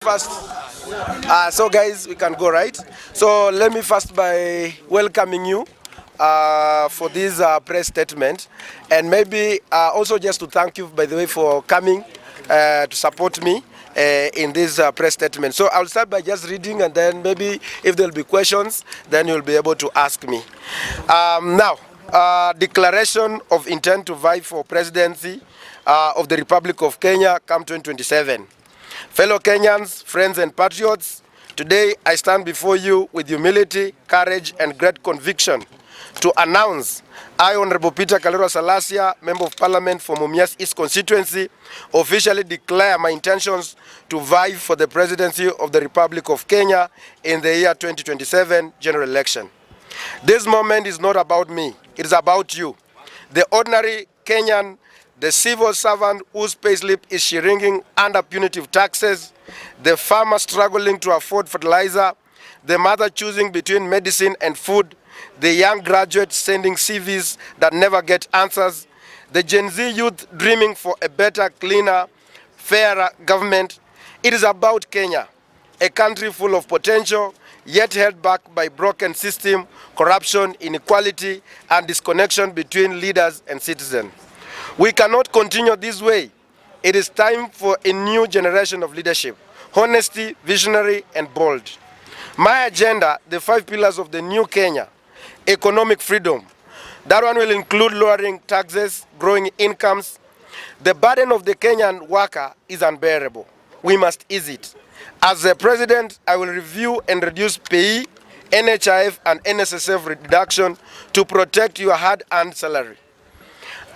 First, so guys, we can go, right? So let me first by welcoming you for this press statement, and maybe also just to thank you, by the way, for coming to support me in this press statement. So I'll start by just reading, and then maybe if there'll be questions, then you'll be able to ask me. Now, declaration of intent to vie for presidency of the Republic of Kenya come 2027. Fellow Kenyans, friends and patriots, today I stand before you with humility, courage and great conviction to announce I, Honorable Peter Kalero Salasya, Member of Parliament for Mumias East Constituency, officially declare my intentions to vie for the presidency of the Republic of Kenya in the year 2027 general election. This moment is not about me, it is about you, the ordinary Kenyan, the civil servant whose payslip is shrinking under punitive taxes, the farmer struggling to afford fertilizer, the mother choosing between medicine and food, the young graduate sending CVs that never get answers, the Gen Z youth dreaming for a better, cleaner, fairer government. It is about Kenya, a country full of potential, yet held back by broken system, corruption, inequality, and disconnection between leaders and citizens. We cannot continue this way. It is time for a new generation of leadership, honesty, visionary, and bold. My agenda, the 5 pillars of the new Kenya: economic freedom. That one will include lowering taxes, growing incomes. The burden of the Kenyan worker is unbearable. We must ease it. As the president, I will review and reduce pay, NHIF, and NSSF reduction to protect your hard-earned salary.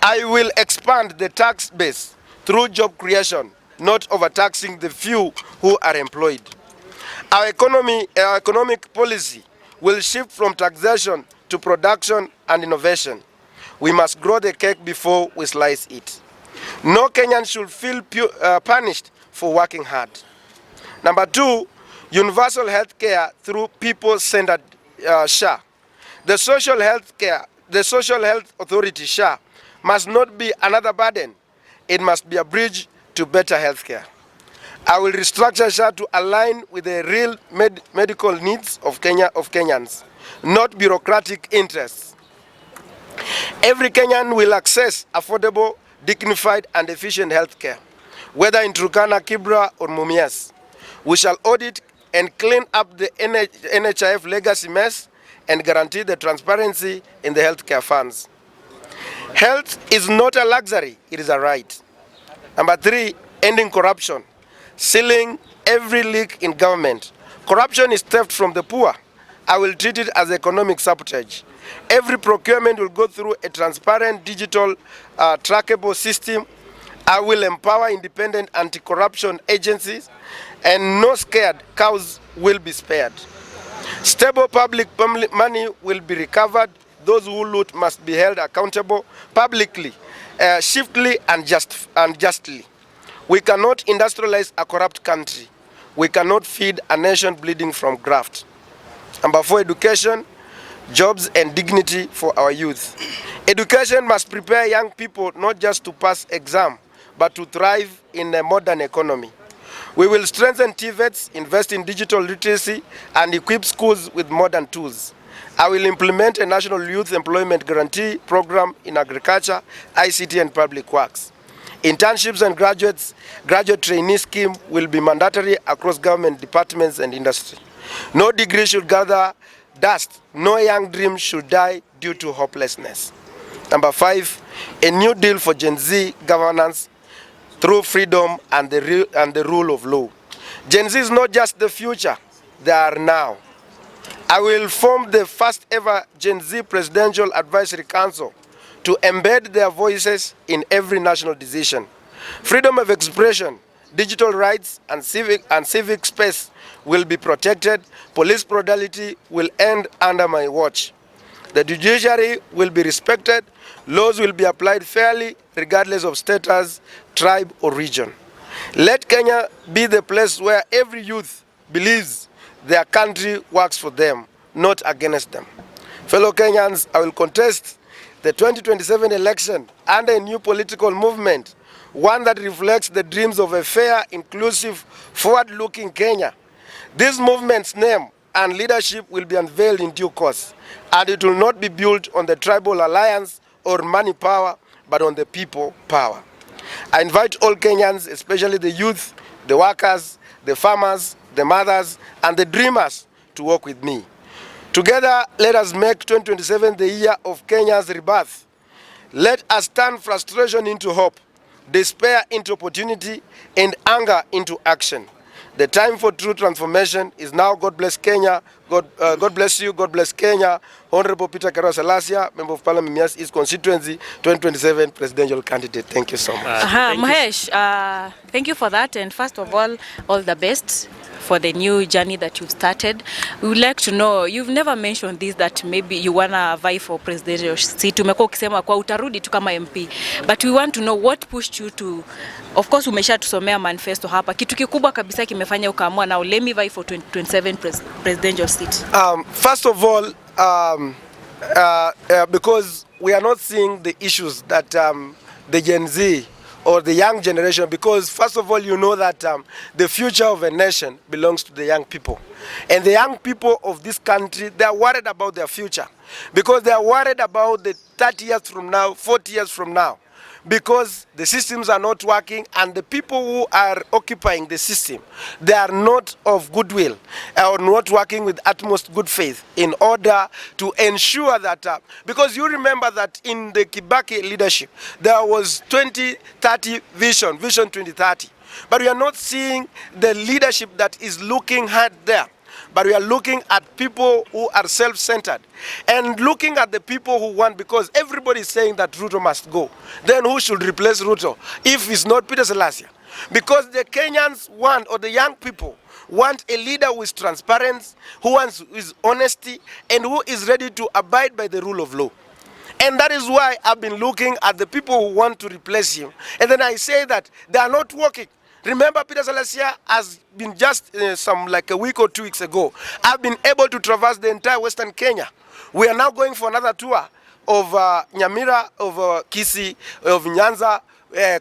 I will expand the tax base through job creation, not overtaxing the few who are employed. Our economic policy will shift from taxation to production and innovation. We must grow the cake before we slice it. No Kenyan should feel punished for working hard. Number 2, universal health care through people-centered SHA. The Social Health Authority, SHA, must not be another burden. It must be a bridge to better health care. I will restructure SHA to align with the real medical needs of Kenyans, not bureaucratic interests. Every Kenyan will access affordable, dignified, and efficient health care, whether in Turkana, Kibra, or Mumias. We shall audit and clean up the NHIF legacy mess and guarantee the transparency in the healthcare funds. Health is not a luxury, it is a right. Number 3, ending corruption. Sealing every leak in government. Corruption is theft from the poor. I will treat it as economic sabotage. Every procurement will go through a transparent, digital, trackable system. I will empower independent anti-corruption agencies, and no scared cows will be spared. Stable public money will be recovered. Those who loot must be held accountable publicly, swiftly, and justly. We cannot industrialize a corrupt country. We cannot feed a nation bleeding from graft. Number 4, education, jobs, and dignity for our youth. Education must prepare young people not just to pass exam, but to thrive in a modern economy. We will strengthen TVETs, invest in digital literacy, and equip schools with modern tools. I will implement a national youth employment guarantee program in agriculture, ICT, and public works. Internships and graduate trainee scheme will be mandatory across government departments and industry. No degree should gather dust. No young dream should die due to hopelessness. Number 5, a new deal for Gen Z governance through freedom and the rule of law. Gen Z is not just the future, they are now. I will form the first ever Gen Z Presidential Advisory Council to embed their voices in every national decision. Freedom of expression, digital rights, and civic space will be protected. Police brutality will end under my watch. The judiciary will be respected. Laws will be applied fairly, regardless of status, tribe, or region. Let Kenya be the place where every youth believes their country works for them, not against them. Fellow Kenyans, I will contest the 2027 election under a new political movement one that reflects the dreams of a fair, inclusive, forward-looking Kenya. This movement's name and leadership will be unveiled in due course, and it will not be built on the tribal alliance or money power, but on the people power. I invite all Kenyans, especially the youth, the workers, the farmers, the mothers, and the dreamers to work with me. Together, let us make 2027 the year of Kenya's rebirth. Let us turn frustration into hope, despair into opportunity, and anger into action. The time for true transformation is now. God bless Kenya. God bless you. God bless Kenya. Honorable Peter Karo Salasya, Member of Parliament, Mias East Constituency, 2027 presidential candidate. Thank you so much. Mahesh, thank you for that. And first of all the best for the new journey that you've started. We would like to know, you've never mentioned this, that maybe you wanna vie for presidential seat. Umekuwa ukisema kwa utarudi tu kama MP. But we want to know what pushed you to, of course umesha tusomea manifesto hapa. Kitu kikubwa kabisa kimefanya ukaamua now let me vie for 2027 presidential seat. First of all, because we are not seeing the issues that the Gen Z or the young generation, because first of all, you know that the future of a nation belongs to the young people. And the young people of this country, they are worried about their future, because they are worried about the 30 years from now, 40 years from now, because the systems are not working, and the people who are occupying the system, they are not of goodwill or not working with utmost good faith in order to ensure that, because you remember that in the Kibaki leadership, there was 2030 vision 2030, but we are not seeing the leadership that is looking hard there. But we are looking at people who are self-centered and looking at the people who want, because everybody is saying that Ruto must go. Then who should replace Ruto if it's not Peter Salasya? Because the Kenyans want, or the young people want, a leader who is transparent, who is honesty, and who is ready to abide by the rule of law. And that is why I've been looking at the people who want to replace him. And then I say that they are not working. Remember, Peter Salasya has been just like a week or 2 weeks ago, I've been able to traverse the entire Western Kenya. We are now going for another tour of Nyamira, of Kisii, of Nyanza,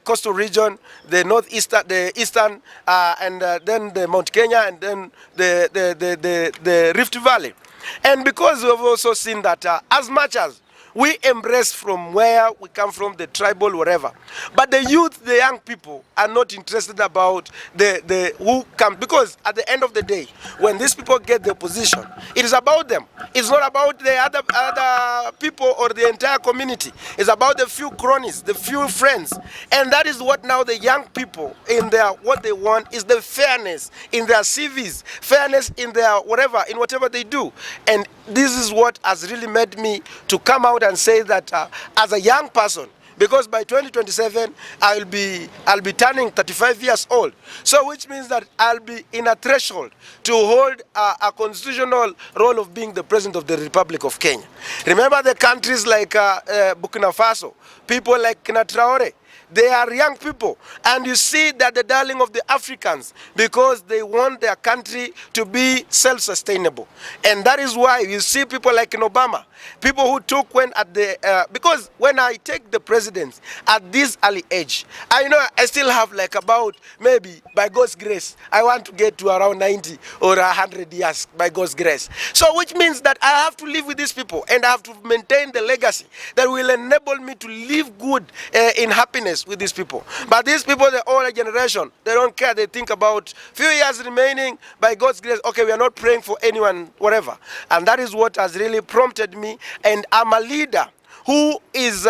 coastal region, the northeastern, the eastern, and then the Mount Kenya, and then the Rift Valley. And because we've also seen that as much as we embrace from where we come from, the tribal, whatever, but the youth, the young people, are not interested about the who come, because at the end of the day, when these people get the position, it is about them. It's not about the other people or the entire community. It's about the few cronies, the few friends, and that is what now the young people in their, what they want is the fairness in their CVs, fairness in their whatever, in whatever they do. And this is what has really made me to come out and say that as a young person, because by 2027 I'll be turning 35 years old, so which means that I'll be in a threshold to hold a constitutional role of being the president of the Republic of Kenya. Remember the countries like Burkina Faso, people like Traore, they are young people, and you see that the darling of the Africans, because they want their country to be self-sustainable. And that is why you see people like in Obama, people who took when at the, because when I take the presidents at this early age, I know I still have like about, maybe by God's grace, I want to get to around 90 or 100 years by God's grace. So which means that I have to live with these people, and I have to maintain the legacy that will enable me to live good in happiness with these people. But these people, the older generation, they don't care. They think about few years remaining, by God's grace, okay, we are not praying for anyone, whatever. And that is what has really prompted me, and I'm a leader who is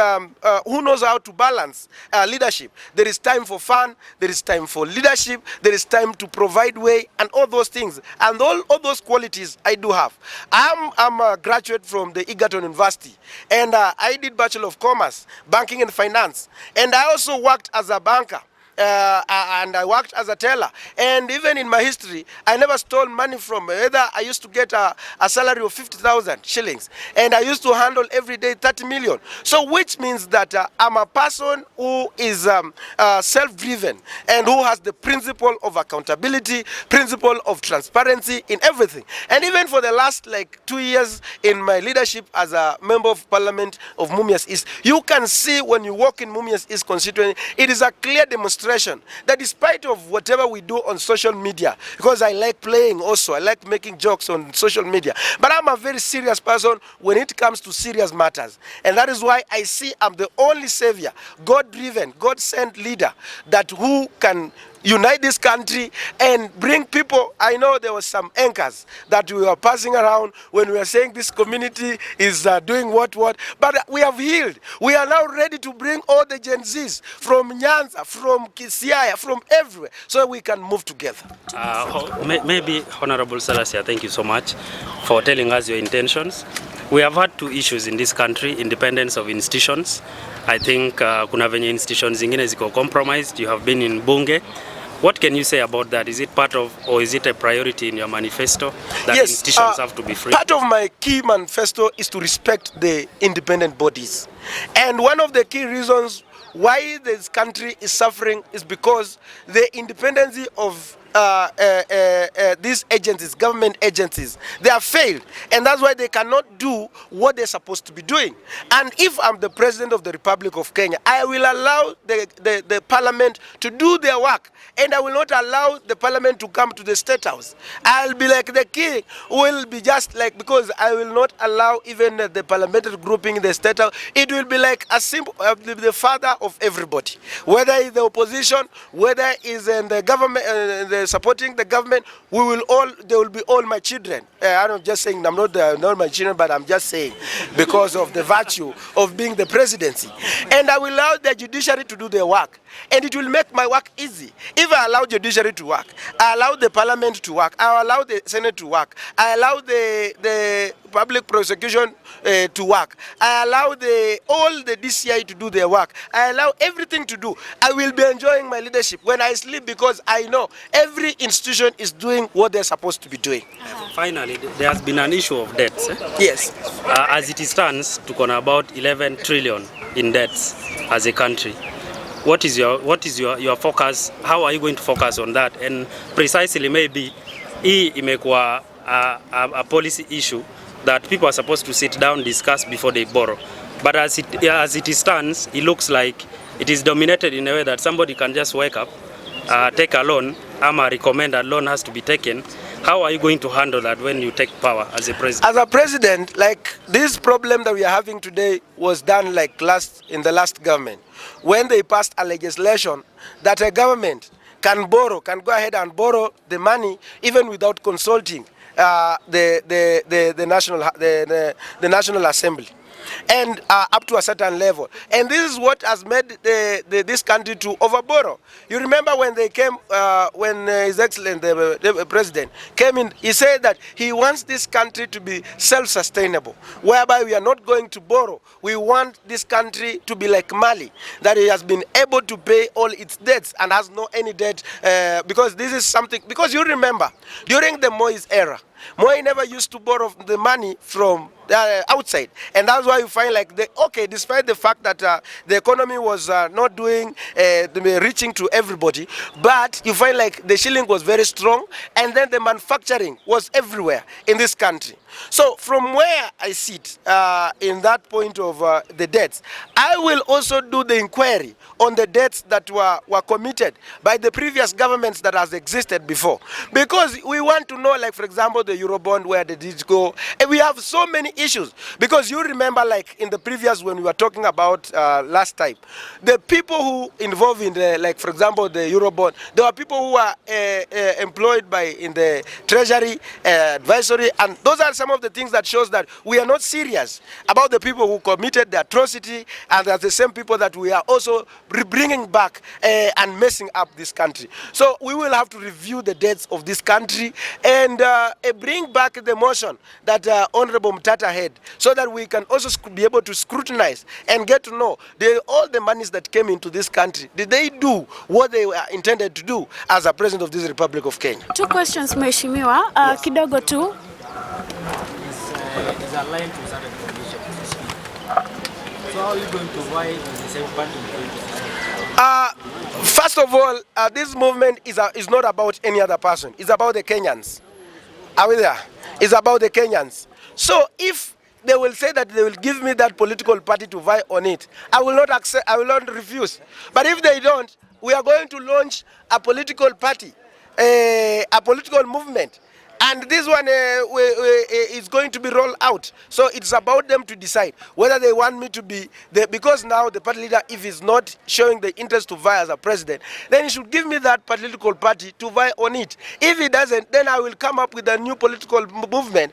who knows how to balance leadership. There is time for fun, there is time for leadership, there is time to provide way, and all those things, and all those qualities I do have. I'm a graduate from the Egerton University, and I did Bachelor of Commerce, Banking and Finance, and I also worked as a banker and I worked as a teller. And even in my history, I never stole money from either. I used to get a salary of 50,000 shillings, and I used to handle every day 30 million. So which means that I'm a person who is self-driven and who has the principle of accountability, principle of transparency in everything. And even for the last like 2 years in my leadership as a member of parliament of Mumias East, you can see when you walk in Mumias East constituency, it is a clear demonstration that despite of whatever we do on social media, because I like playing also, I like making jokes on social media, but I'm a very serious person when it comes to serious matters. And that is why I see I'm the only savior, God-driven, God-sent leader that who can unite this country and bring people. I know there was some anchors that we were passing around when we were saying this community is doing what, but we have healed. We are now ready to bring all the Gen Zs from Nyanza, from Kisiaya, from everywhere, so we can move together. Maybe Honorable Salasya, thank you so much for telling us your intentions. We have had two issues in this country, independence of institutions. I think kuna venye institutions zingine ziko compromised. You have been in bunge. What can you say about that? Is it part of, or is it a priority in your manifesto that yes, institutions have to be free? Part of my key manifesto is to respect the independent bodies. And one of the key reasons why this country is suffering is because the independence of these agencies, government agencies, they have failed, and that's why they cannot do what they're supposed to be doing. And if I'm the president of the Republic of Kenya, I will allow the parliament to do their work, and I will not allow the parliament to come to the state house. I'll be like the king, will be just like, because I will not allow even the parliamentary grouping in the state house. It will be like a simple, the father of everybody, whether it's the opposition, whether it's in the government, supporting the government, they will be all my children. I'm just saying, I'm not my children, but I'm just saying because of the virtue of being the presidency. And I will allow the judiciary to do their work, and it will make my work easy. If I allow judiciary to work, I allow the parliament to work, I allow the Senate to work, I allow the public prosecution to work, I allow all the DCI to do their work, I allow everything to do, I will be enjoying my leadership when I sleep, because I know every institution is doing what they're supposed to be doing. Finally, there has been an issue of debts. Yes. As it stands, tuko na about 11 trillion in debts as a country. What is your focus? How are you going to focus on that? And precisely, maybe hii imekuwa a policy issue that people are supposed to sit down, discuss before they borrow. But as it stands, it looks like it is dominated in a way that somebody can just wake up, take a loan, ama recommend a loan has to be taken. How are you going to handle that when you take power as a president? As a president, like this problem that we are having today was done like in the last government, when they passed a legislation that a government can go ahead and borrow the money even without consulting the National Assembly, and up to a certain level. And this is what has made this country to overborrow. You remember when they came, when His Excellency the President came in, he said that he wants this country to be self-sustainable, whereby we are not going to borrow. We want this country to be like Mali, that it has been able to pay all its debts and has no any debt, because this is something, because you remember, during the Moise era, Moi never used to borrow the money from outside, and that's why you find like despite the fact that the economy was not doing reaching to everybody, but you find like the shilling was very strong, and then the manufacturing was everywhere in this country. So from where I sit in that point of the debts, I will also do the inquiry on the debts that were committed by the previous governments that has existed before, because we want to know, like for example, the Eurobond, where did it go? And we have so many issues, because you remember like in the previous, when we were talking about last time, the people who involved in the, like for example, the Eurobond, there were people who were employed in the Treasury advisory, and those are some of the things that shows that we are not serious about the people who committed the atrocity, and that's the same people that we are also bringing back and messing up this country. So we will have to review the debts of this country and bring back the motion that Honorable Mutata had, so that we can also be able to scrutinize and get to know all the monies that came into this country. Did they do what they were intended to do as a president of this Republic of Kenya? Two questions, Mheshimiwa. Kidogo tu. Is aligned to certain conditions. So how are you going to vie with the same party? First of all, this movement is not about any other person. It's about the Kenyans. Are we there? It's about the Kenyans. So if they will say that they will give me that political party to vie on it, I will not accept, I will not refuse. But if they don't, we are going to launch a political party, a political movement. And this one is going to be rolled out. So it's about them to decide whether they want me to be, because now the party leader, if he's not showing the interest to vie as a president, then he should give me that political party to vie on it. If he doesn't, then I will come up with a new political movement